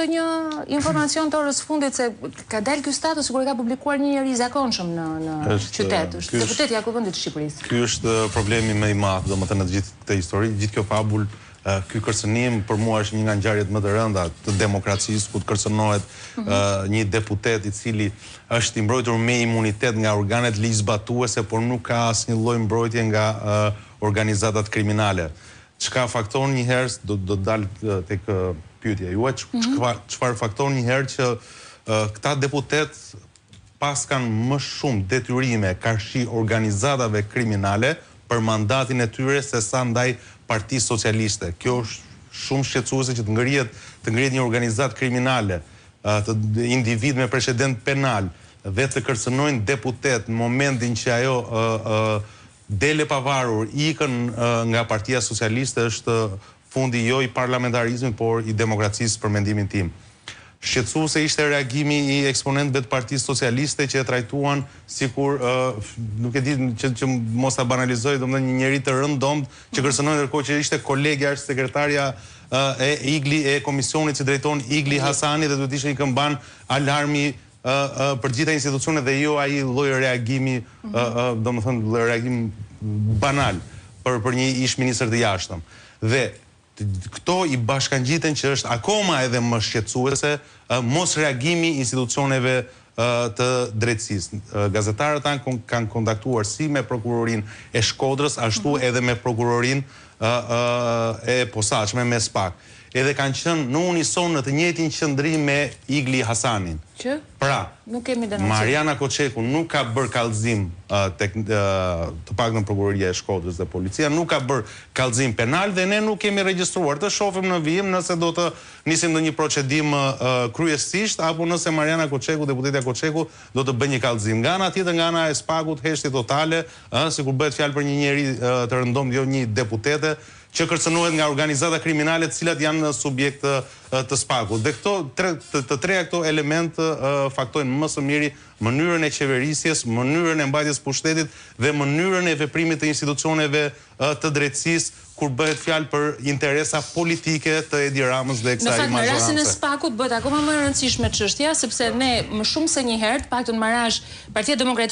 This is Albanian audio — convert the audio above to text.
një informacion të orës fundit se ka dalë ky status sikur ka publikuar një njerëz i zakonshëm në qytet, është deputeti i Kuvendit të Shqipërisë. Ky është problemi më i madh, domethënë në gjithë këtë histori, gjithë kjo fabul, ky kërcënim për mua është një nga ngjarjet më të rënda të demokracisë, ku të kërcënohet një deputet i cili është i mbrojtur me imunitet nga organet ligjzbatuese, por nuk ka asnjë lloj mbrojtje nga organizatat kriminale. Çka fakton një herë do dalë tek pyetja juaj, çfarë fakton një herë që këta deputet pas kanë më shumë detyrime karshi organizatave kriminale për mandatin e tyre se sa ndaj Partisë Socialiste. Kjo është shumë shqetësuese që të ngrihet një organizat kriminale, të individ me precedent penal dhe të kërcënojnë deputet në momentin që ajo dele pavarur, ikën nga Partia Socialiste, është fundi jo i parlamentarizmit, por i demokracisë për mendimin tim. Shqetësuese ishte reagimi i eksponentëve të Partisë Socialiste që e trajtuan sikur, nuk e di që mos ta banalizoj, domethënë një njerëz të rëndomt që kërcënoi ndërkohë që ishte kolegja, është sekretarja e komisionit që drejton Igli Hasani dhe duhet ishte një këmban alarmi për gjitha institucionet dhe jo ai lloj reagimi, domethënë lloj reagim banal për një ish ministër të jashtëm. Dhe këto i bashkangjiten që është akoma edhe më shqetësuese mos reagimi institucioneve të drejtësisë. Gazetarët kanë kontaktuar si me prokurorinë e Shkodrës, ashtu edhe me prokurorinë e posaçme me SPAK. Edhe kanë qenë në unison në të njëjtin qendrim me Igli Hasanin. Që? Pra, nuk kemi denunciim. Mariana Koçeku nuk ka bërë kallëzim tek të paktën prokuroria e Shkodrës dhe policia, nuk ka bërë kallëzim penal dhe ne nuk kemi regjistruar. Të shohim në vijim nëse do të nisim ndonjë procedim kryesisht apo nëse Mariana Koçeku, deputetja Koçeku, do të bëjë një kallëzim. Nga ana tjetër, nga ana e SPAK-ut, heshtje totale, sikur bëhet fjalë për një njerëz të rëndomt, jo një deputete që kërcënohet nga organizata kriminale të cilat janë subjekt të SPAK-ut. Dhe të treja këto element faktojnë më së miri mënyrën e qeverisjes, mënyrën e mbajtjes pushtetit dhe mënyrën e veprimit të institucioneve të drejtësisë kur bëhet fjalë për interesa politike të Edi Ramës dhe kësaj magjorance. Në fakt, në rastin e SPAK-ut bëhet akoma më e rëndësishme çështja, sepse ne më shumë se një herë, të paktën marrësh Partia Demokratike